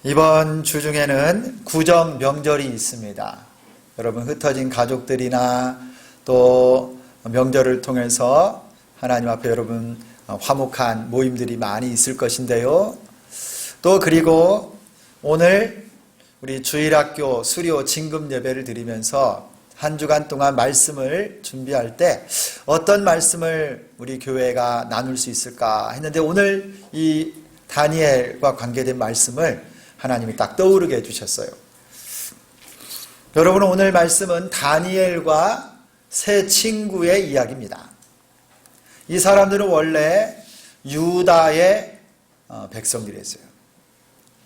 이번 주 중에는 구정 명절이 있습니다. 여러분 흩어진 가족들이나 또 명절을 통해서 하나님 앞에 여러분 화목한 모임들이 많이 있을 것인데요. 또 그리고 오늘 우리 주일학교 수료 진금 예배를 드리면서 한 주간 동안 말씀을 준비할 때 어떤 말씀을 우리 교회가 나눌 수 있을까 했는데 오늘 이 다니엘과 관계된 말씀을 하나님이 딱 떠오르게 해주셨어요. 여러분 오늘 말씀은 다니엘과 세 친구의 이야기입니다. 이 사람들은 원래 유다의 백성들이었어요.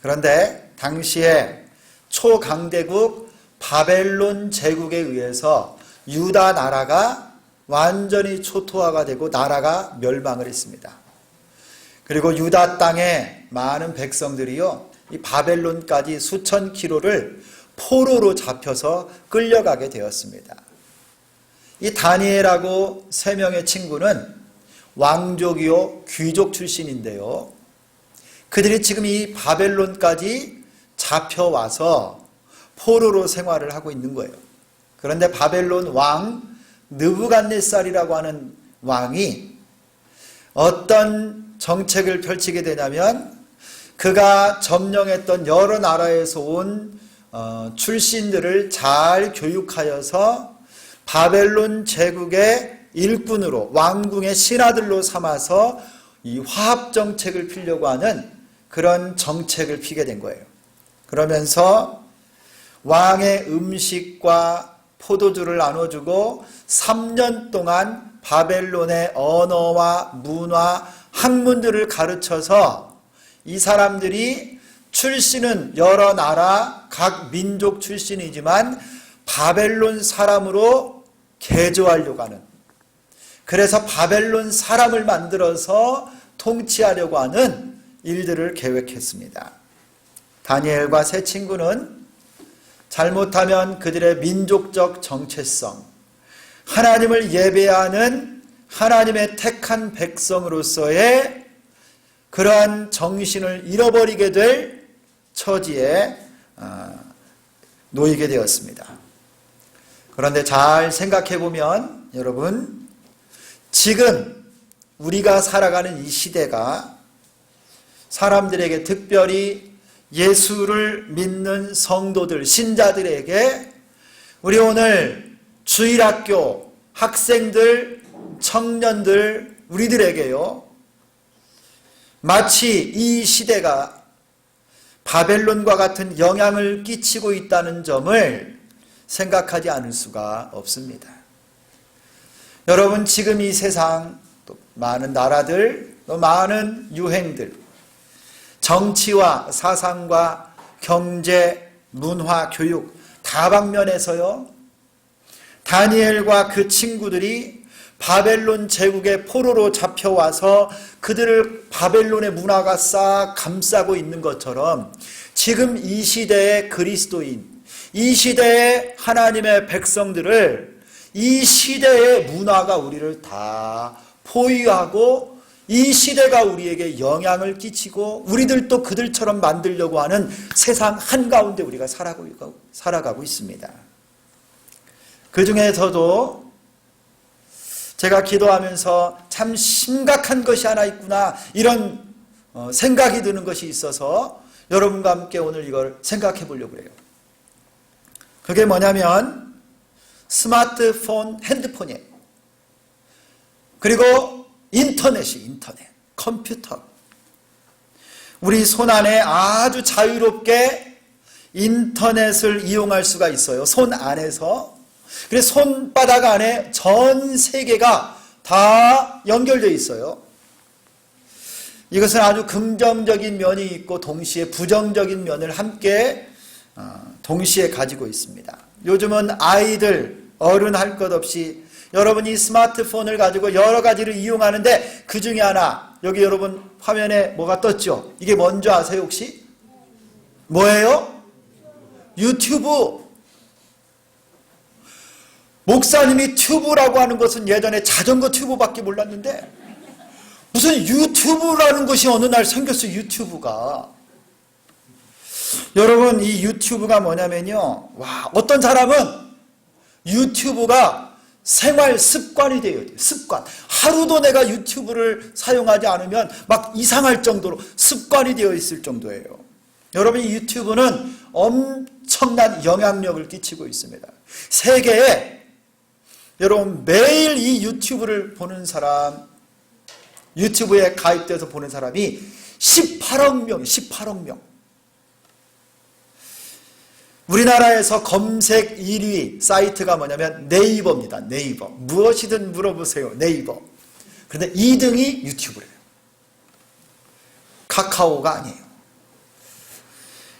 그런데 당시에 초강대국 바벨론 제국에 의해서 유다 나라가 완전히 초토화가 되고 나라가 멸망을 했습니다. 그리고 유다 땅에 많은 백성들이요, 이 바벨론까지 수천 킬로를 포로로 잡혀서 끌려가게 되었습니다. 이 다니엘하고 세 명의 친구는 왕족이요 귀족 출신인데요, 그들이 지금 이 바벨론까지 잡혀와서 포로로 생활을 하고 있는 거예요. 그런데 바벨론 왕 느부갓네살이라고 하는 왕이 어떤 정책을 펼치게 되냐면, 그가 점령했던 여러 나라에서 온 출신들을 잘 교육하여서 바벨론 제국의 일꾼으로 왕궁의 신하들로 삼아서 이 화합 정책을 피려고 하는 그런 정책을 피게 된 거예요. 그러면서 왕의 음식과 포도주를 나눠주고 3년 동안 바벨론의 언어와 문화, 학문들을 가르쳐서 이 사람들이 출신은 여러 나라 각 민족 출신이지만 바벨론 사람으로 개조하려고 하는, 그래서 바벨론 사람을 만들어서 통치하려고 하는 일들을 계획했습니다. 다니엘과 세 친구는 잘못하면 그들의 민족적 정체성, 하나님을 예배하는 하나님의 택한 백성으로서의 그러한 정신을 잃어버리게 될 처지에 놓이게 되었습니다. 그런데 잘 생각해 보면 여러분, 지금 우리가 살아가는 이 시대가 사람들에게, 특별히 예수를 믿는 성도들, 신자들에게, 우리 오늘 주일학교 학생들, 청년들, 우리들에게요, 마치 이 시대가 바벨론과 같은 영향을 끼치고 있다는 점을 생각하지 않을 수가 없습니다. 여러분, 지금 이 세상 또 많은 나라들, 또 많은 유행들, 정치와 사상과 경제, 문화, 교육 다방면에서요, 다니엘과 그 친구들이 바벨론 제국의 포로로 잡혀와서 그들을 바벨론의 문화가 싹 감싸고 있는 것처럼 지금 이 시대의 그리스도인, 이 시대의 하나님의 백성들을 이 시대의 문화가 우리를 다 포위하고 이 시대가 우리에게 영향을 끼치고 우리들도 그들처럼 만들려고 하는 세상 한가운데 우리가 살아가고 있습니다. 그 중에서도 제가 기도하면서 참 심각한 것이 하나 있구나, 이런 생각이 드는 것이 있어서 여러분과 함께 오늘 이걸 생각해 보려고 해요. 그게 뭐냐면 스마트폰, 핸드폰이에요. 그리고 인터넷, 컴퓨터. 우리 손 안에 아주 자유롭게 인터넷을 이용할 수가 있어요. 손 안에서. 그래서 손바닥 안에 전 세계가 다 연결되어 있어요. 이것은 아주 긍정적인 면이 있고 동시에 부정적인 면을 함께 동시에 가지고 있습니다. 요즘은 아이들, 어른 할 것 없이 여러분이 스마트폰을 가지고 여러 가지를 이용하는데 그 중에 하나, 여기 여러분 화면에 뭐가 떴죠? 이게 뭔지 아세요 혹시? 뭐예요? 유튜브. 목사님이 튜브라고 하는 것은 예전에 자전거 튜브밖에 몰랐는데 무슨 유튜브라는 것이 어느 날 생겼어요. 유튜브가. 여러분, 이 유튜브가 뭐냐면요, 와, 어떤 사람은 유튜브가 생활 습관이 되어야 돼요. 습관. 하루도 내가 유튜브를 사용하지 않으면 막 이상할 정도로 습관이 되어 있을 정도예요. 여러분, 이 유튜브는 엄청난 영향력을 끼치고 있습니다. 세계에 여러분 매일 이 유튜브를 보는 사람, 유튜브에 가입돼서 보는 사람이 18억 명, 18억 명. 우리나라에서 검색 1위 사이트가 뭐냐면 네이버입니다. 네이버. 무엇이든 물어보세요. 네이버. 그런데 2등이 유튜브래요. 카카오가 아니에요.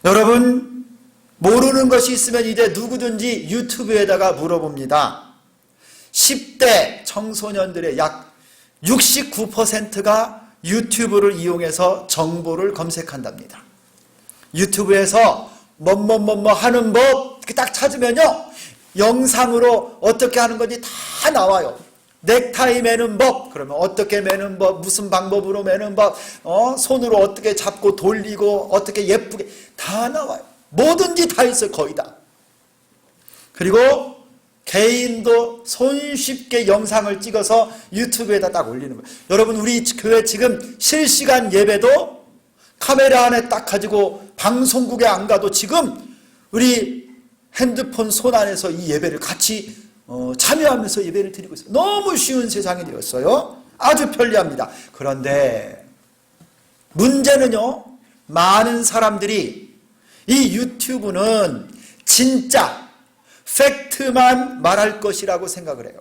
여러분, 모르는 것이 있으면 이제 누구든지 유튜브에다가 물어봅니다. 10대 청소년들의 약 69%가 유튜브를 이용해서 정보를 검색한답니다. 유튜브에서 뭐뭐뭐뭐 하는 법 딱 찾으면요, 영상으로 어떻게 하는 건지 다 나와요. 넥타이 매는 법, 그러면 어떻게 매는 법, 무슨 방법으로 매는 법, 손으로 어떻게 잡고 돌리고 어떻게 예쁘게 다 나와요. 뭐든지 다 있어요. 거의 다. 그리고 개인도 손쉽게 영상을 찍어서 유튜브에다 딱 올리는 거예요. 여러분, 우리 교회 지금 실시간 예배도 카메라 안에 딱 가지고 방송국에 안 가도 지금 우리 핸드폰 손 안에서 이 예배를 같이 참여하면서 예배를 드리고 있어요. 너무 쉬운 세상이 되었어요. 아주 편리합니다. 그런데 문제는요, 많은 사람들이 이 유튜브는 진짜 팩트만 말할 것이라고 생각을 해요.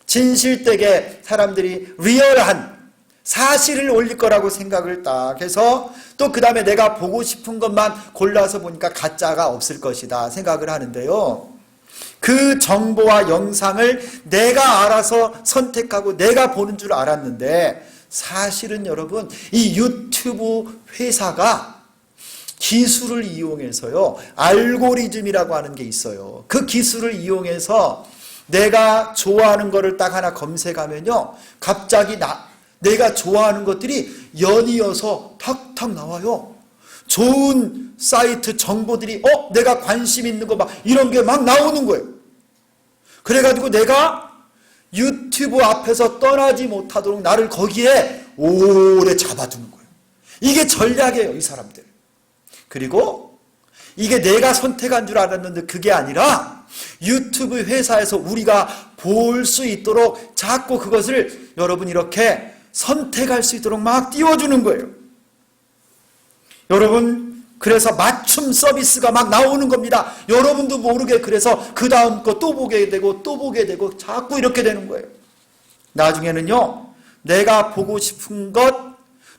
진실되게 사람들이 리얼한 사실을 올릴 거라고 생각을 딱 해서, 또 그 다음에 내가 보고 싶은 것만 골라서 보니까 가짜가 없을 것이다 생각을 하는데요, 그 정보와 영상을 내가 알아서 선택하고 내가 보는 줄 알았는데, 사실은 여러분, 이 유튜브 회사가 기술을 이용해서요, 알고리즘이라고 하는 게 있어요. 그 기술을 이용해서 내가 좋아하는 거를 딱 하나 검색하면요, 갑자기 내가 좋아하는 것들이 연이어서 탁탁 나와요. 좋은 사이트 정보들이 내가 관심 있는 거 막 이런 게 막 나오는 거예요. 그래가지고 내가 유튜브 앞에서 떠나지 못하도록 나를 거기에 오래 잡아두는 거예요. 이게 전략이에요, 이 사람들. 그리고 이게 내가 선택한 줄 알았는데 그게 아니라 유튜브 회사에서 우리가 볼 수 있도록 자꾸 그것을 여러분 이렇게 선택할 수 있도록 막 띄워주는 거예요. 여러분, 그래서 맞춤 서비스가 막 나오는 겁니다. 여러분도 모르게 그래서 그 다음 거 또 보게 되고 또 보게 되고 자꾸 이렇게 되는 거예요. 나중에는요, 내가 보고 싶은 것,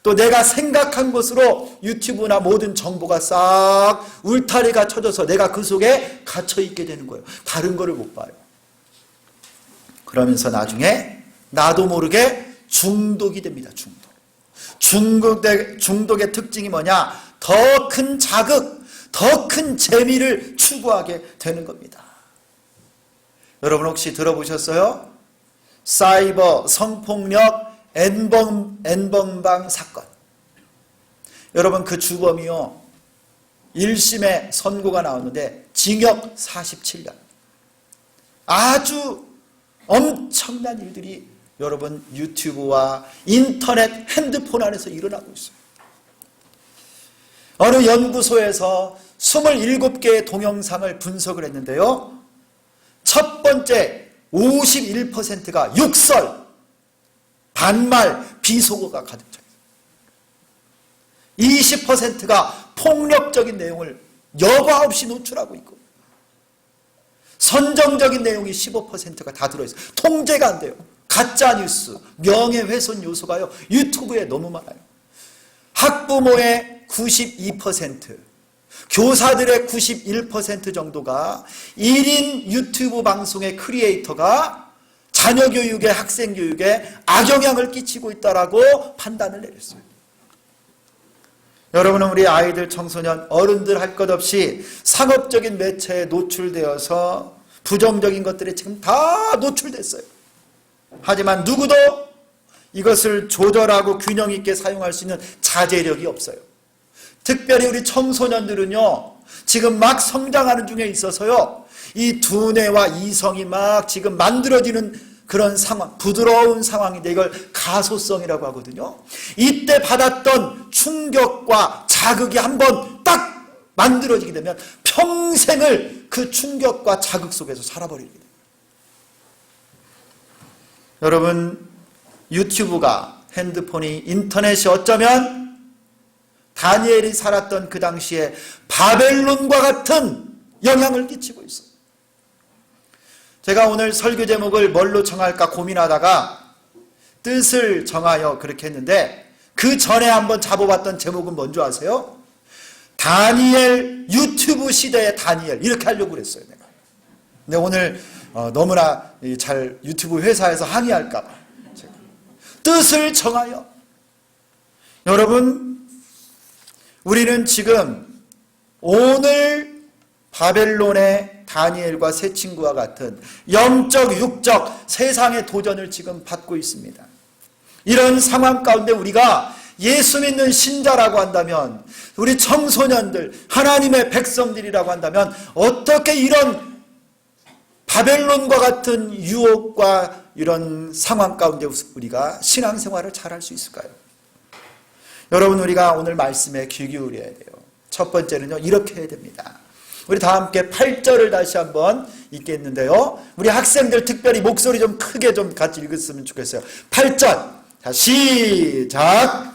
또 내가 생각한 것으로 유튜브나 모든 정보가 싹 울타리가 쳐져서 내가 그 속에 갇혀있게 되는 거예요. 다른 거를 못 봐요. 그러면서 나중에 나도 모르게 중독이 됩니다. 중독의 특징이 뭐냐? 더 큰 자극, 더 큰 재미를 추구하게 되는 겁니다. 여러분 혹시 들어보셨어요? 사이버 성폭력 N번방 사건. 여러분, 그 주범이요, 1심에 선고가 나왔는데 징역 47년. 아주 엄청난 일들이 여러분 유튜브와 인터넷, 핸드폰 안에서 일어나고 있어요. 어느 연구소에서 27개의 동영상을 분석을 했는데요, 첫 번째 51%가 욕설, 반말, 비속어가 가득 차 있어요. 20%가 폭력적인 내용을 여과 없이 노출하고 있고, 선정적인 내용이 15%가 다 들어있어요. 통제가 안 돼요. 가짜뉴스, 명예훼손 요소가요, 유튜브에 너무 많아요. 학부모의 92%, 교사들의 91% 정도가 1인 유튜브 방송의 크리에이터가 자녀 교육에, 학생 교육에 악영향을 끼치고 있다라고 판단을 내렸어요. 여러분은 우리 아이들, 청소년, 어른들 할 것 없이 상업적인 매체에 노출되어서 부정적인 것들이 지금 다 노출됐어요. 하지만 누구도 이것을 조절하고 균형 있게 사용할 수 있는 자제력이 없어요. 특별히 우리 청소년들은요, 지금 막 성장하는 중에 있어서요, 이 두뇌와 이성이 막 지금 만들어지는 그런 상황, 부드러운 상황인데 이걸 가소성이라고 하거든요. 이때 받았던 충격과 자극이 한번 딱 만들어지게 되면 평생을 그 충격과 자극 속에서 살아버리게 됩니다. 여러분, 유튜브가, 핸드폰이, 인터넷이 어쩌면 다니엘이 살았던 그 당시에 바벨론과 같은 영향을 끼치고 있어요. 제가 오늘 설교 제목을 뭘로 정할까 고민하다가 뜻을 정하여 그렇게 했는데, 그 전에 한번 잡아봤던 제목은 뭔지 아세요? 다니엘, 유튜브 시대의 다니엘, 이렇게 하려고 그랬어요, 내가. 근데 오늘 너무나 잘 유튜브 회사에서 항의할까 봐 제가 뜻을 정하여. 여러분, 우리는 지금 오늘 바벨론의 다니엘과 세 친구와 같은 영적, 육적 세상의 도전을 지금 받고 있습니다. 이런 상황 가운데 우리가 예수 믿는 신자라고 한다면, 우리 청소년들, 하나님의 백성들이라고 한다면 어떻게 이런 바벨론과 같은 유혹과 이런 상황 가운데 우리가 신앙생활을 잘할 수 있을까요? 여러분, 우리가 오늘 말씀에 귀 기울여야 돼요. 첫 번째는요, 이렇게 해야 됩니다. 우리 다 함께 8절을 다시 한번 읽겠는데요, 우리 학생들 특별히 목소리 좀 크게 좀 같이 읽었으면 좋겠어요. 8절, 자, 시작.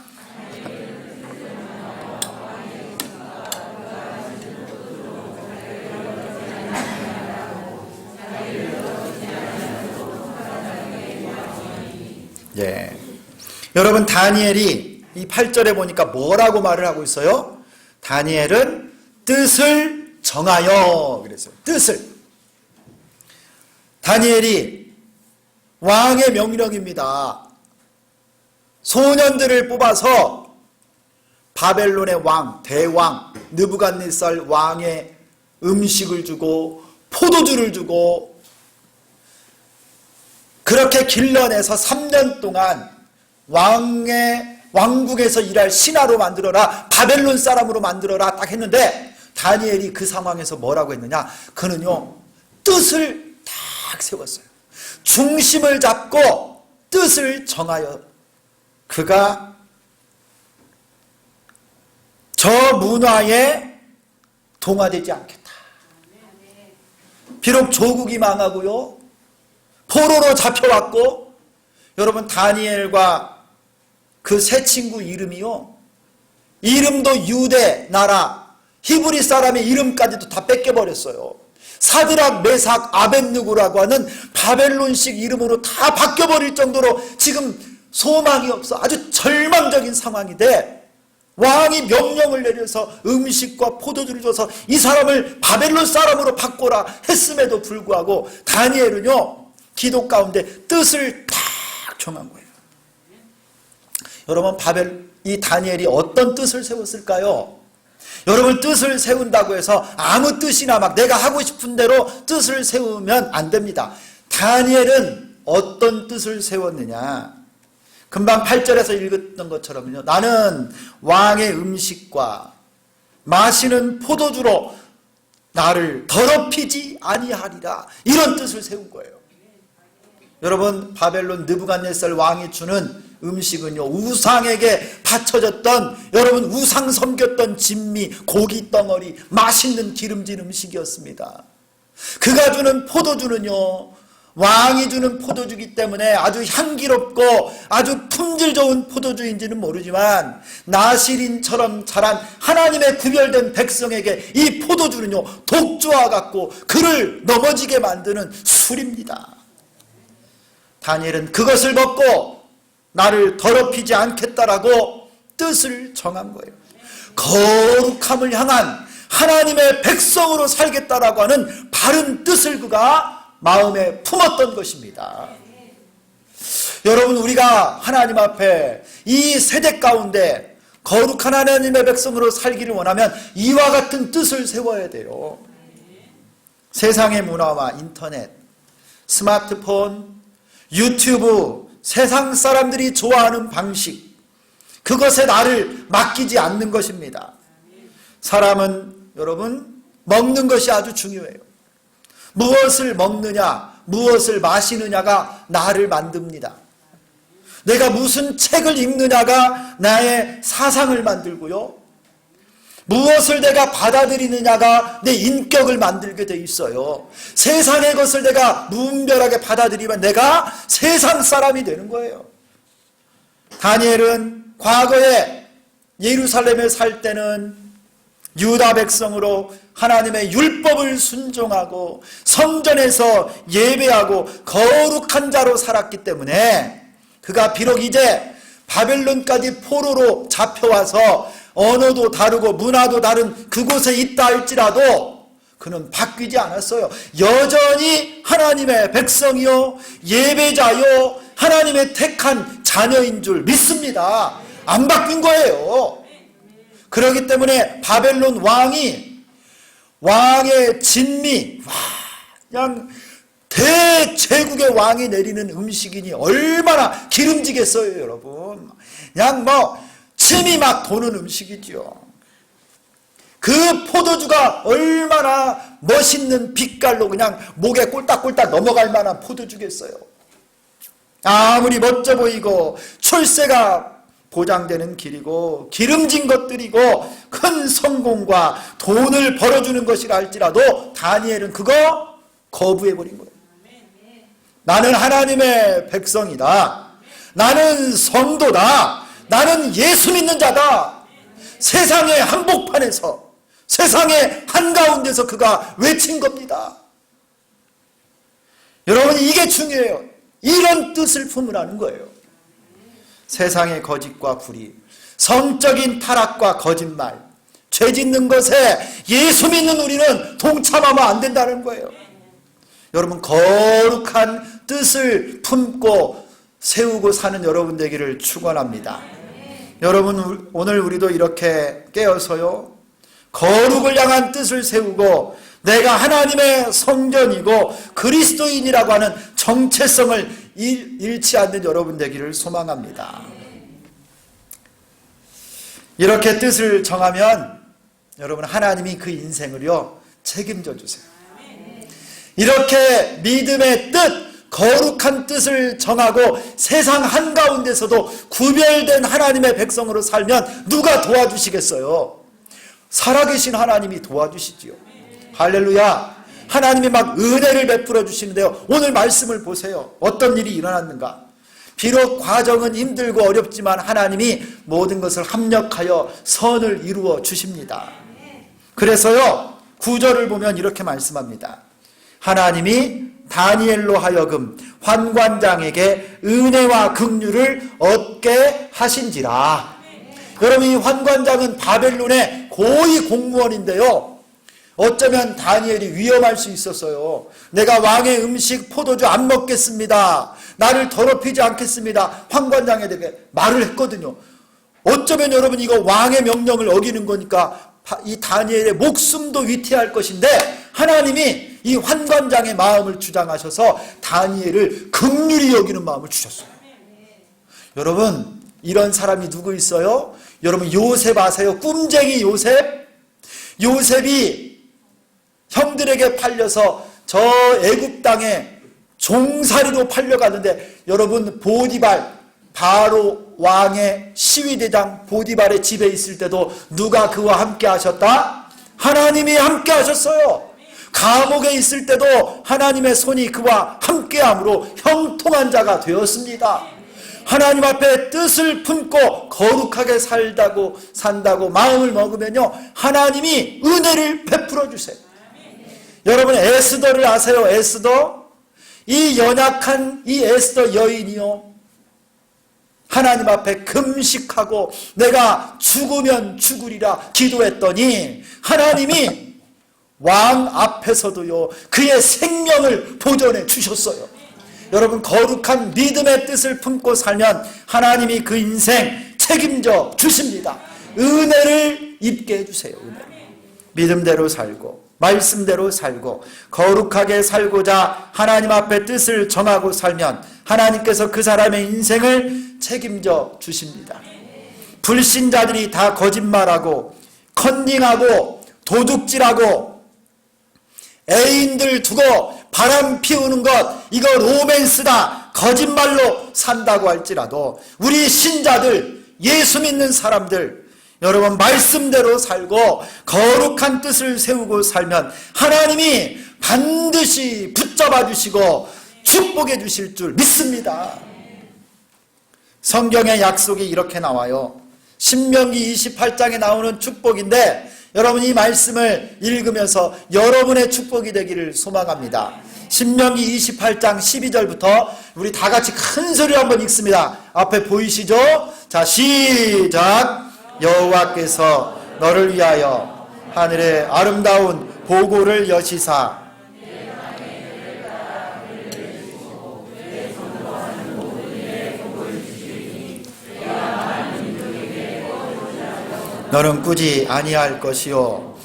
예. 여러분, 다니엘이 이 8절에 보니까 뭐라고 말을 하고 있어요? 다니엘은 뜻을 정하여 그랬어요. 뜻을. 다니엘이 왕의 명령입니다. 소년들을 뽑아서 바벨론의 왕, 대왕 느부갓네살 왕의 음식을 주고 포도주를 주고 그렇게 길러내서 3년 동안 왕국에서 일할 신하로 만들어라, 바벨론 사람으로 만들어라 딱 했는데, 다니엘이 그 상황에서 뭐라고 했느냐? 그는요, 뜻을 딱 세웠어요. 중심을 잡고 뜻을 정하여 그가 저 문화에 동화되지 않겠다. 비록 조국이 망하고요, 포로로 잡혀왔고, 여러분, 다니엘과 그 세 친구 이름이요, 이름도 유대 나라 히브리 사람의 이름까지도 다 뺏겨버렸어요. 사드락, 메삭, 아벳느고라고 하는 바벨론식 이름으로 다 바뀌어버릴 정도로 지금 소망이 없어 아주 절망적인 상황인데, 왕이 명령을 내려서 음식과 포도주를 줘서 이 사람을 바벨론 사람으로 바꿔라 했음에도 불구하고 다니엘은요, 기도 가운데 뜻을 딱 정한 거예요. 여러분, 이 다니엘이 어떤 뜻을 세웠을까요? 여러분, 뜻을 세운다고 해서 아무 뜻이나 막 내가 하고 싶은 대로 뜻을 세우면 안 됩니다. 다니엘은 어떤 뜻을 세웠느냐? 금방 8절에서 읽었던 것처럼요, 나는 왕의 음식과 마시는 포도주로 나를 더럽히지 아니하리라, 이런 뜻을 세운 거예요. 여러분, 바벨론 느부갓네살 왕이 주는 음식은요, 우상에게 바쳐졌던, 여러분, 우상 섬겼던 진미, 고기 덩어리, 맛있는 기름진 음식이었습니다. 그가 주는 포도주는요, 왕이 주는 포도주기 때문에 아주 향기롭고 아주 품질 좋은 포도주인지는 모르지만, 나시린처럼 자란 하나님의 구별된 백성에게 이 포도주는요, 독주와 같고 그를 넘어지게 만드는 술입니다. 다니엘은 그것을 먹고 나를 더럽히지 않겠다라고 뜻을 정한 거예요. 거룩함을 향한 하나님의 백성으로 살겠다라고 하는 바른 뜻을 그가 마음에 품었던 것입니다. 여러분, 우리가 하나님 앞에 이 세대 가운데 거룩한 하나님의 백성으로 살기를 원하면 이와 같은 뜻을 세워야 돼요. 세상의 문화와 인터넷, 스마트폰, 유튜브, 세상 사람들이 좋아하는 방식, 그것에 나를 맡기지 않는 것입니다. 사람은 여러분 먹는 것이 아주 중요해요. 무엇을 먹느냐, 무엇을 마시느냐가 나를 만듭니다. 내가 무슨 책을 읽느냐가 나의 사상을 만들고요. 무엇을 내가 받아들이느냐가 내 인격을 만들게 돼 있어요. 세상의 것을 내가 무분별하게 받아들이면 내가 세상 사람이 되는 거예요. 다니엘은 과거에 예루살렘에 살 때는 유다 백성으로 하나님의 율법을 순종하고 성전에서 예배하고 거룩한 자로 살았기 때문에 그가 비록 이제 바벨론까지 포로로 잡혀와서 언어도 다르고 문화도 다른 그곳에 있다 할지라도 그는 바뀌지 않았어요. 여전히 하나님의 백성이요, 예배자요, 하나님의 택한 자녀인 줄 믿습니다. 안 바뀐 거예요. 그렇기 때문에 바벨론 왕의 진미, 그냥 대제국의 왕이 내리는 음식이니 얼마나 기름지겠어요, 여러분. 그냥 침이 막 도는 음식이죠. 그 포도주가 얼마나 멋있는 빛깔로 그냥 목에 꼴딱꼴딱 넘어갈 만한 포도주겠어요. 아무리 멋져 보이고 출세가 보장되는 길이고 기름진 것들이고 큰 성공과 돈을 벌어주는 것이라 할지라도 다니엘은 그거 거부해버린 거예요. 나는 하나님의 백성이다. 나는 성도다. 나는 예수 믿는 자다. 세상의 한복판에서, 세상의 한가운데서 그가 외친 겁니다. 여러분, 이게 중요해요. 이런 뜻을 품으라는 거예요. 세상의 거짓과 불의, 성적인 타락과 거짓말, 죄 짓는 것에 예수 믿는 우리는 동참하면 안 된다는 거예요. 여러분, 거룩한 뜻을 품고 세우고 사는 여러분 되기를 축원합니다. 여러분, 오늘 우리도 이렇게 깨어서요, 거룩을 향한 뜻을 세우고 내가 하나님의 성전이고 그리스도인이라고 하는 정체성을 잃지 않는 여러분 되기를 소망합니다. 이렇게 뜻을 정하면 여러분, 하나님이 그 인생을요 책임져 주세요. 이렇게 믿음의 뜻, 거룩한 뜻을 정하고 세상 한가운데서도 구별된 하나님의 백성으로 살면 누가 도와주시겠어요? 살아계신 하나님이 도와주시지요. 할렐루야. 하나님이 막 은혜를 베풀어 주시는데요, 오늘 말씀을 보세요. 어떤 일이 일어났는가? 비록 과정은 힘들고 어렵지만 하나님이 모든 것을 합력하여 선을 이루어 주십니다. 그래서요, 9절을 보면 이렇게 말씀합니다. 하나님이 다니엘로 하여금 환관장에게 은혜와 긍휼을 얻게 하신지라. 여러분, 이 환관장은 바벨론의 고위 공무원인데요, 어쩌면 다니엘이 위험할 수 있었어요. 내가 왕의 음식, 포도주 안 먹겠습니다. 나를 더럽히지 않겠습니다. 환관장에게 말을 했거든요. 어쩌면 여러분, 이거 왕의 명령을 어기는 거니까 이 다니엘의 목숨도 위태할 것인데 하나님이 이 환관장의 마음을 주장하셔서 다니엘을 긍휼히 여기는 마음을 주셨어요. 여러분, 이런 사람이 누구 있어요? 여러분, 요셉 아세요? 꿈쟁이 요셉? 요셉이 형들에게 팔려서 저 애굽 땅에 종살이로 팔려갔는데, 여러분, 보디발, 바로 왕의 시위대장 보디발의 집에 있을 때도 누가 그와 함께 하셨다? 하나님이 함께 하셨어요. 감옥에 있을 때도 하나님의 손이 그와 함께함으로 형통한 자가 되었습니다. 하나님 앞에 뜻을 품고 거룩하게 산다고 마음을 먹으면요, 하나님이 은혜를 베풀어 주세요. 여러분, 에스더를 아세요? 에스더? 이 연약한 이 에스더 여인이요, 하나님 앞에 금식하고 내가 죽으면 죽으리라 기도했더니 하나님이 왕 앞에서도요 그의 생명을 보존해 주셨어요. 여러분, 거룩한 믿음의 뜻을 품고 살면 하나님이 그 인생 책임져 주십니다. 은혜를 입게 해주세요. 은혜. 믿음대로 살고 말씀대로 살고 거룩하게 살고자 하나님 앞에 뜻을 정하고 살면 하나님께서 그 사람의 인생을 책임져 주십니다. 불신자들이 다 거짓말하고 컨닝하고 도둑질하고 애인들 두고 바람 피우는 것, 이거 로맨스다, 거짓말로 산다고 할지라도 우리 신자들, 예수 믿는 사람들, 여러분 말씀대로 살고 거룩한 뜻을 세우고 살면 하나님이 반드시 붙잡아 주시고 축복해 주실 줄 믿습니다. 성경의 약속이 이렇게 나와요. 신명기 28장에 나오는 축복인데 여러분 이 말씀을 읽으면서 여러분의 축복이 되기를 소망합니다. 신명기 28장 12절부터 우리 다 같이 큰 소리로 한번 읽습니다. 앞에 보이시죠? 자, 시작. 여호와께서 너를 위하여 하늘의 아름다운 보고를 여시사 너는 꾸지 아니할 것이요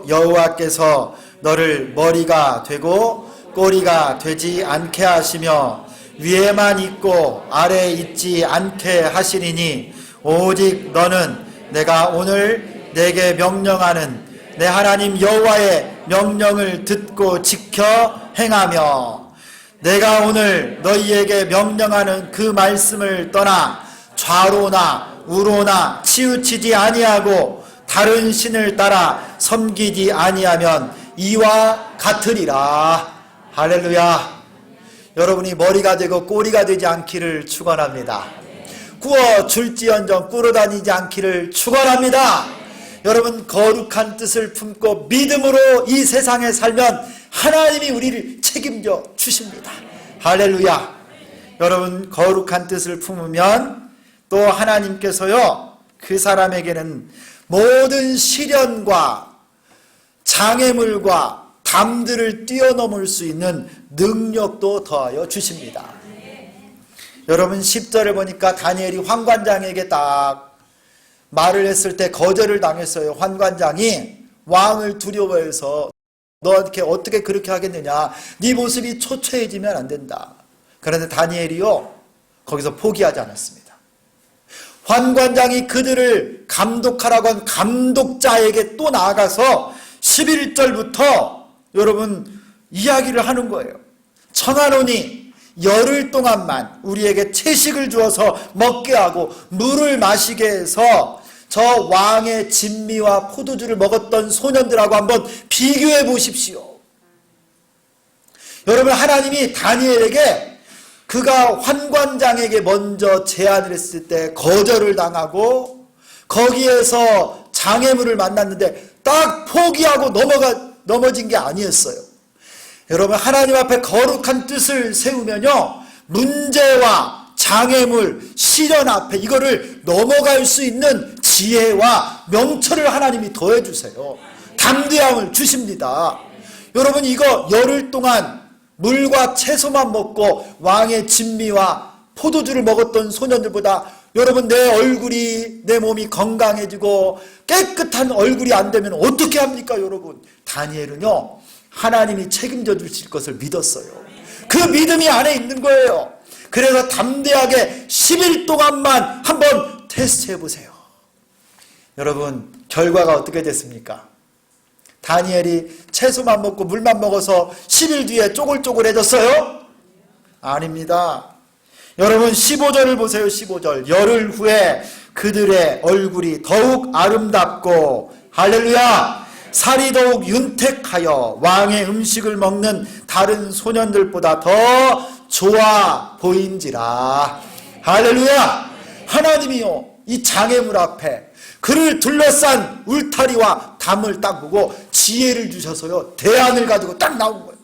여호와께서 너를 머리가 되고 꼬리가 되지 않게 하시며 위에만 있고 아래에 있지 않게 하시리니 오직 너는 내가 오늘 내게 명령하는 내 하나님 여호와의 명령을 듣고 지켜 행하며 내가 오늘 너희에게 명령하는 그 말씀을 떠나 좌로나 우로나 치우치지 아니하고 다른 신을 따라 섬기지 아니하면 이와 같으리라. 할렐루야. 여러분이 머리가 되고 꼬리가 되지 않기를 축원합니다. 구워 줄지언정 꿇어다니지 않기를 축원합니다. 여러분 거룩한 뜻을 품고 믿음으로 이 세상에 살면 하나님이 우리를 책임져 주십니다. 할렐루야. 여러분 거룩한 뜻을 품으면 또 하나님께서요 그 사람에게는 모든 시련과 장애물과 담들을 뛰어넘을 수 있는 능력도 더하여 주십니다. 여러분 10절을 보니까 다니엘이 환관장에게 딱 말을 했을 때 거절을 당했어요. 환관장이 왕을 두려워해서 너 이렇게 어떻게 그렇게 하겠느냐, 네 모습이 초췌해지면 안 된다. 그런데 다니엘이요 거기서 포기하지 않았습니다. 환관장이 그들을 감독하라고 한 감독자에게 또 나아가서 11절부터 여러분 이야기를 하는 거예요. 청하노니 열흘 동안만 우리에게 채식을 주어서 먹게 하고 물을 마시게 해서 저 왕의 진미와 포도주를 먹었던 소년들하고 한번 비교해 보십시오. 여러분 하나님이 다니엘에게 그가 환관장에게 먼저 제안을 했을 때 거절을 당하고 거기에서 장애물을 만났는데 딱 포기하고 넘어진 게 아니었어요. 여러분 하나님 앞에 거룩한 뜻을 세우면요 문제와 장애물, 시련 앞에 이거를 넘어갈 수 있는 지혜와 명철을 하나님이 더해 주세요. 담대함을 주십니다. 여러분 이거 열흘 동안 물과 채소만 먹고 왕의 진미와 포도주를 먹었던 소년들보다 여러분 내 얼굴이 내 몸이 건강해지고 깨끗한 얼굴이 안 되면 어떻게 합니까? 여러분 다니엘은요 하나님이 책임져 주실 것을 믿었어요. 그 믿음이 안에 있는 거예요. 그래서 담대하게 10일 동안만 한번 테스트해 보세요. 여러분 결과가 어떻게 됐습니까? 다니엘이 채소만 먹고 물만 먹어서 10일 뒤에 쪼글쪼글해졌어요? 아닙니다. 여러분 15절을 보세요. 15절 열흘 후에 그들의 얼굴이 더욱 아름답고 할렐루야 살이 더욱 윤택하여 왕의 음식을 먹는 다른 소년들보다 더 좋아 보인지라. 할렐루야. 하나님이요 이 장애물 앞에 그를 둘러싼 울타리와 담을 딱 보고 지혜를 주셔서요 대안을 가지고 딱 나온 거예요.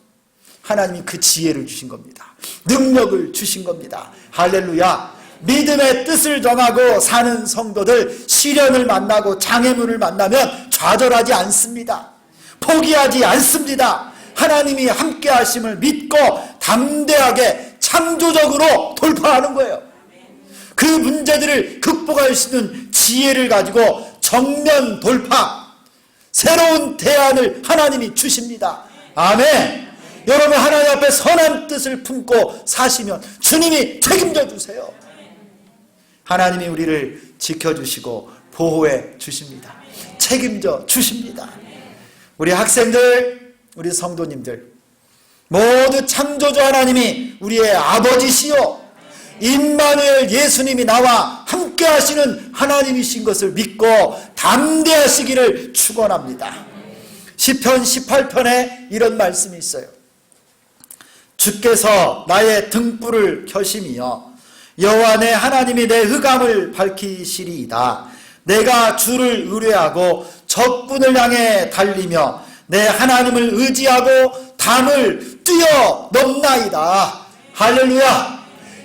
하나님이 그 지혜를 주신 겁니다. 능력을 주신 겁니다. 할렐루야. 믿음의 뜻을 정하고 사는 성도들 시련을 만나고 장애물을 만나면 좌절하지 않습니다. 포기하지 않습니다. 하나님이 함께 하심을 믿고 담대하게 창조적으로 돌파하는 거예요. 그 문제들을 극복할 수 있는 지혜를 가지고 정면 돌파, 새로운 대안을 하나님이 주십니다. 아멘. 여러분 하나님 앞에 선한 뜻을 품고 사시면 주님이 책임져 주세요. 하나님이 우리를 지켜주시고 보호해 주십니다. 책임져 주십니다. 우리 학생들, 우리 성도님들 모두 창조주 하나님이 우리의 아버지시요 임마누엘 예수님이 나와 함께 하시는 하나님이신 것을 믿고 담대하시기를 축원합니다. 시편 18편에 이런 말씀이 있어요. 주께서 나의 등불을 켜심이여 여호와 내 하나님이 내 흑암을 밝히시리이다. 내가 주를 의뢰하고 적군을 향해 달리며 내 하나님을 의지하고 담을 뛰어넘나이다. 할렐루야.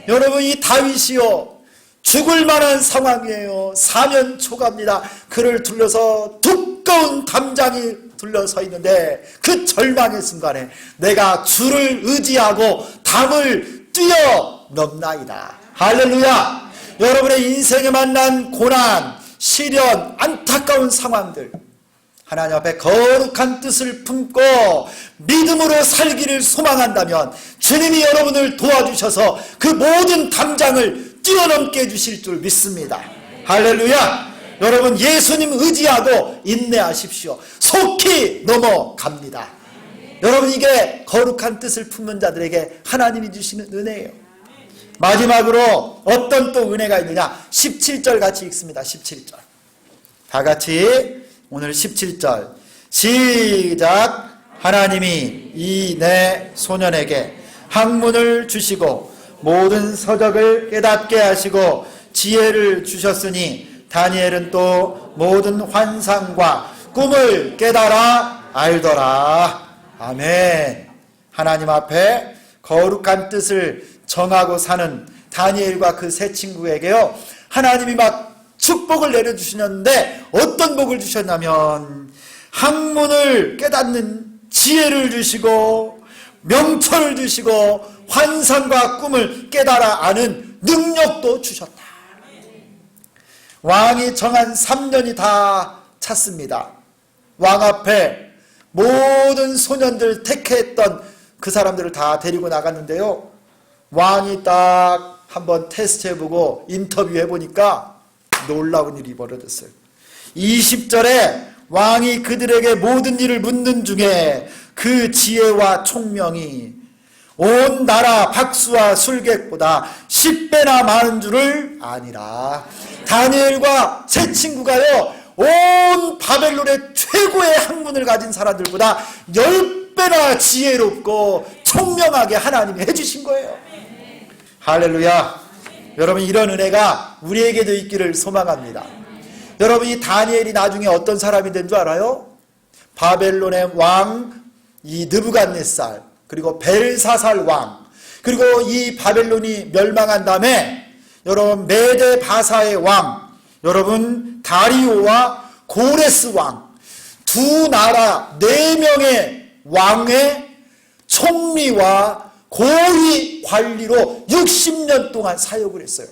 여러분, 이 다윗이요 죽을 만한 상황이에요. 사면 초가입니다. 그를 둘러서 두꺼운 담장이 둘러서 있는데 그 절망의 순간에 내가 주를 의지하고 담을 뛰어넘나이다. 할렐루야. 여러분의 인생에 만난 고난, 시련, 안타까운 상황들 하나님 앞에 거룩한 뜻을 품고 믿음으로 살기를 소망한다면 주님이 여러분을 도와주셔서 그 모든 담장을 뛰어넘게 해주실 줄 믿습니다. 할렐루야. 여러분, 예수님 의지하고 인내하십시오. 속히 넘어갑니다. 여러분, 이게 거룩한 뜻을 품는 자들에게 하나님이 주시는 은혜예요. 마지막으로 어떤 또 은혜가 있느냐, 17절 같이 읽습니다. 17절 다 같이 오늘 17절 시작. 하나님이 이 내 소년에게 학문을 주시고 모든 서적을 깨닫게 하시고 지혜를 주셨으니 다니엘은 또 모든 환상과 꿈을 깨달아 알더라. 아멘. 하나님 앞에 거룩한 뜻을 정하고 사는 다니엘과 그 세 친구에게요 하나님이 막 축복을 내려주시는데 어떤 복을 주셨냐면 학문을 깨닫는 지혜를 주시고 명철을 주시고 환상과 꿈을 깨달아 아는 능력도 주셨다. 왕이 정한 3년이 다 찼습니다. 왕 앞에 모든 소년들 택했던 그 사람들을 다 데리고 나갔는데요 왕이 딱 한번 테스트해보고 인터뷰해보니까 놀라운 일이 벌어졌어요. 20절에 왕이 그들에게 모든 일을 묻는 중에 그 지혜와 총명이 온 나라 박수와 술객보다 10배나 많은 줄을 아니라. 다니엘과 세 친구가요 온 바벨론의 최고의 학문을 가진 사람들보다 10배나 지혜롭고 총명하게 하나님이 해주신 거예요. 할렐루야. 여러분, 이런 은혜가 우리에게도 있기를 소망합니다. 여러분, 이 다니엘이 나중에 어떤 사람이 된 줄 알아요? 바벨론의 왕 이 느부갓네살, 그리고 벨사살 왕, 그리고 이 바벨론이 멸망한 다음에 여러분 메데 바사의 왕, 여러분 다리오와 고레스 왕, 두 나라 4명의 왕의 총리와 고위 관리로 60년 동안 사역을 했어요.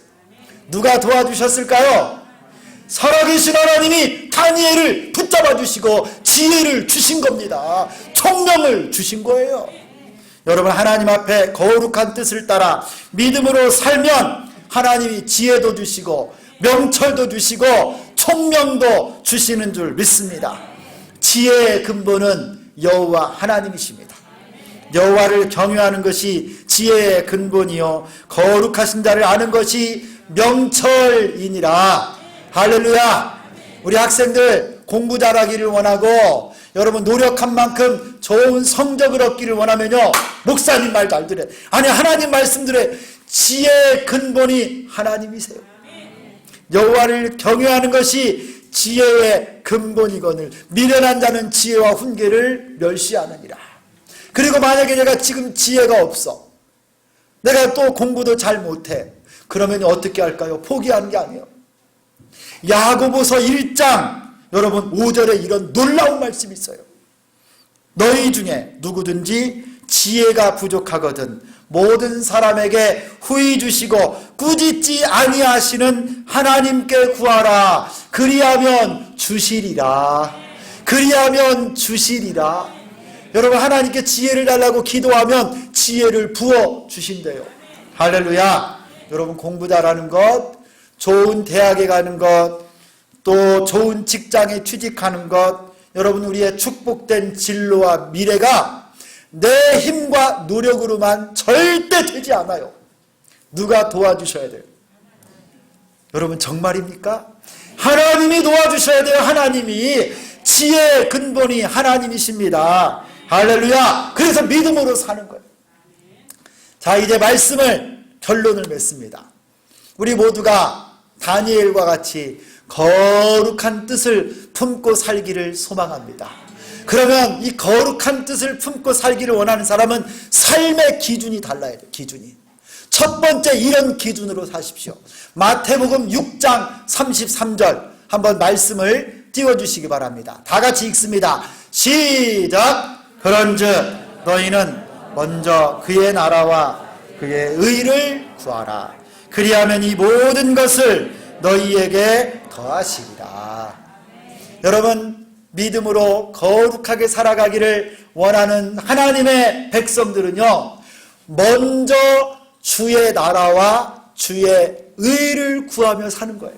누가 도와주셨을까요? 살아계신 하나님이 다니엘을 붙잡아 주시고 지혜를 주신 겁니다. 총명을 주신 거예요. 여러분, 하나님 앞에 거룩한 뜻을 따라 믿음으로 살면 하나님이 지혜도 주시고 명철도 주시고 총명도 주시는 줄 믿습니다. 지혜의 근본은 여호와 하나님이십니다. 여호와를 경외하는 것이 지혜의 근본이요 거룩하신 자를 아는 것이 명철이니라. 할렐루야. 우리 학생들 공부 잘하기를 원하고 여러분 노력한 만큼 좋은 성적을 얻기를 원하면요 목사님 말 잘 들어요. 아니, 하나님 말씀 들어요. 지혜의 근본이 하나님이세요. 여호와를 경외하는 것이 지혜의 근본이거늘 미련한 자는 지혜와 훈계를 멸시하느니라. 그리고 만약에 내가 지금 지혜가 없어, 내가 또 공부도 잘 못해, 그러면 어떻게 할까요? 포기하는 게 아니에요. 야고보서 1장 여러분 5절에 이런 놀라운 말씀이 있어요. 너희 중에 누구든지 지혜가 부족하거든 모든 사람에게 후히 주시고 꾸짖지 아니하시는 하나님께 구하라. 그리하면 주시리라. 그리하면 주시리라. 여러분, 하나님께 지혜를 달라고 기도하면 지혜를 부어 주신대요. 할렐루야. 여러분, 공부 잘하는 것, 좋은 대학에 가는 것, 또 좋은 직장에 취직하는 것, 여러분 우리의 축복된 진로와 미래가 내 힘과 노력으로만 절대 되지 않아요. 누가 도와주셔야 돼요? 여러분 정말입니까? 하나님이 도와주셔야 돼요. 하나님이. 지혜의 근본이 하나님이십니다. 할렐루야. 그래서 믿음으로 사는 거예요. 자, 이제 말씀을 결론을 맺습니다. 우리 모두가 다니엘과 같이 거룩한 뜻을 품고 살기를 소망합니다. 그러면 이 거룩한 뜻을 품고 살기를 원하는 사람은 삶의 기준이 달라야 돼요. 기준이. 첫 번째 이런 기준으로 사십시오. 마태복음 6장 33절 한번 말씀을 띄워주시기 바랍니다. 다 같이 읽습니다. 시작. 그런즉 너희는 먼저 그의 나라와 그의 의를 구하라. 그리하면 이 모든 것을 너희에게 더하시리라. 여러분 믿음으로 거룩하게 살아가기를 원하는 하나님의 백성들은요, 먼저 주의 나라와 주의 의를 구하며 사는 거예요.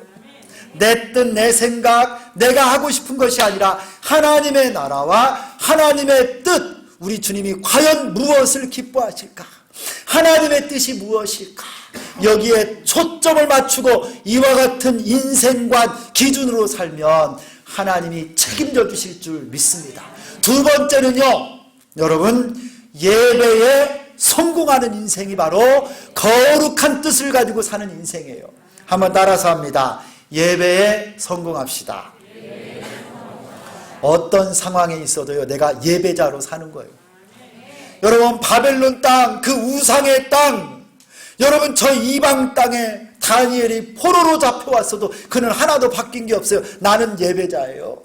내 뜻, 내 생각, 내가 하고 싶은 것이 아니라 하나님의 나라와 하나님의 뜻, 우리 주님이 과연 무엇을 기뻐하실까? 하나님의 뜻이 무엇일까? 여기에 초점을 맞추고 이와 같은 인생관 기준으로 살면 하나님이 책임져 주실 줄 믿습니다. 두 번째는요, 여러분 예배에 성공하는 인생이 바로 거룩한 뜻을 가지고 사는 인생이에요. 한번 따라서 합니다. 예배에 성공합시다. 어떤 상황에 있어도요, 내가 예배자로 사는 거예요. 여러분 바벨론 땅, 그 우상의 땅, 여러분 저 이방 땅에 다니엘이 포로로 잡혀왔어도 그는 하나도 바뀐 게 없어요. 나는 예배자예요.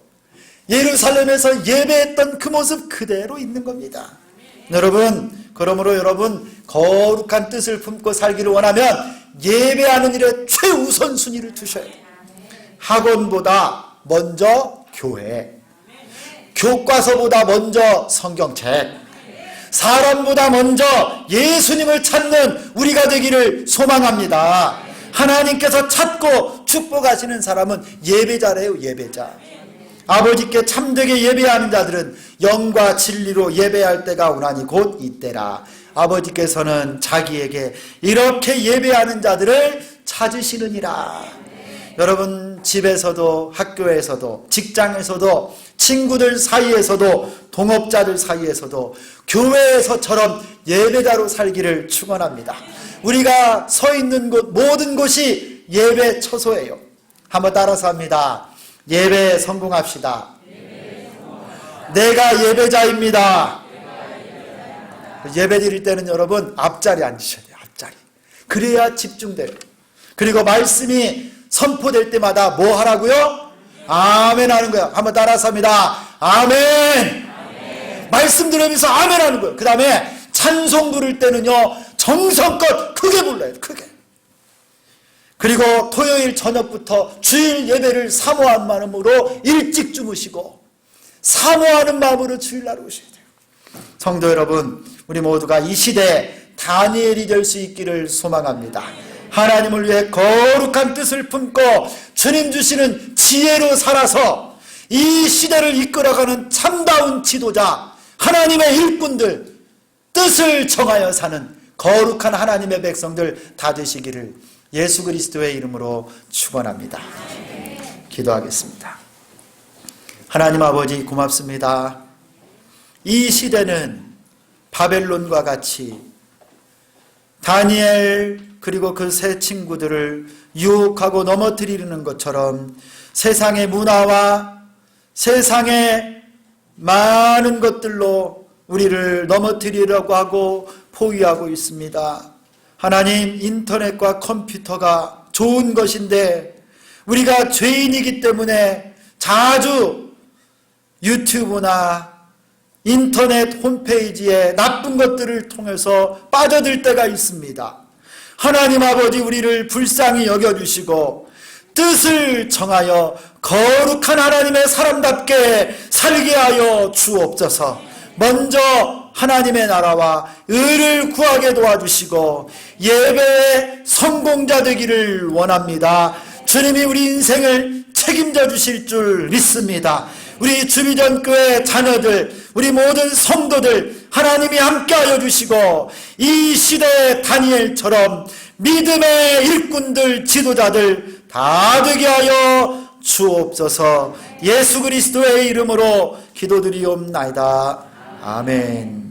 예루살렘에서 예배했던 그 모습 그대로 있는 겁니다. 여러분, 그러므로 여러분 거룩한 뜻을 품고 살기를 원하면 예배하는 일에 최우선순위를 두셔야 돼요. 학원보다 먼저 교회, 교과서보다 먼저 성경책, 사람보다 먼저 예수님을 찾는 우리가 되기를 소망합니다. 하나님께서 찾고 축복하시는 사람은 예배자래요. 예배자. 아버지께 참되게 예배하는 자들은 영과 진리로 예배할 때가 오나니 곧 이때라. 아버지께서는 자기에게 이렇게 예배하는 자들을 찾으시느니라. 여러분 집에서도 학교에서도 직장에서도 친구들 사이에서도 동업자들 사이에서도 교회에서처럼 예배자로 살기를 축원합니다. 우리가 서 있는 곳 모든 곳이 예배 처소예요. 한번 따라서 합니다. 예배에 성공합시다. 내가 예배자입니다. 예배 드릴 때는 여러분 앞자리 앉으셔야 돼요. 앞자리. 그래야 집중돼요. 그리고 말씀이 선포될 때마다 뭐 하라고요? 아멘 하는 거예요. 한번 따라서 합니다. 아멘. 말씀 들으면서 아멘 하는 거예요. 그 다음에 찬송 부를 때는요, 정성껏 크게 불러요. 크게. 그리고 토요일 저녁부터 주일 예배를 사모한 마음으로 일찍 주무시고 사모하는 마음으로 주일날 오셔야 돼요. 성도 여러분, 우리 모두가 이 시대에 다니엘이 될 수 있기를 소망합니다. 하나님을 위해 거룩한 뜻을 품고 주님 주시는 지혜로 살아서 이 시대를 이끌어가는 참다운 지도자, 하나님의 일꾼들, 뜻을 정하여 사는 거룩한 하나님의 백성들 다 되시기를 예수 그리스도의 이름으로 축원합니다. 기도하겠습니다. 하나님 아버지 고맙습니다. 이 시대는 바벨론과 같이 다니엘 그리고 그 세 친구들을 유혹하고 넘어뜨리는 것처럼 세상의 문화와 세상의 많은 것들로 우리를 넘어뜨리려고 하고 포위하고 있습니다. 하나님, 인터넷과 컴퓨터가 좋은 것인데 우리가 죄인이기 때문에 자주 유튜브나 인터넷 홈페이지에 나쁜 것들을 통해서 빠져들 때가 있습니다. 하나님 아버지, 우리를 불쌍히 여겨주시고 뜻을 정하여 거룩한 하나님의 사람답게 살게 하여 주옵소서. 먼저 하나님의 나라와 의를 구하게 도와주시고 예배의 성공자 되기를 원합니다. 주님이 우리 인생을 책임져 주실 줄 믿습니다. 우리 주비전교회 자녀들, 우리 모든 성도들 하나님이 함께하여 주시고 이 시대의 다니엘처럼 믿음의 일꾼들, 지도자들 다 되게 하여 주옵소서. 예수 그리스도의 이름으로 기도드리옵나이다. 아멘.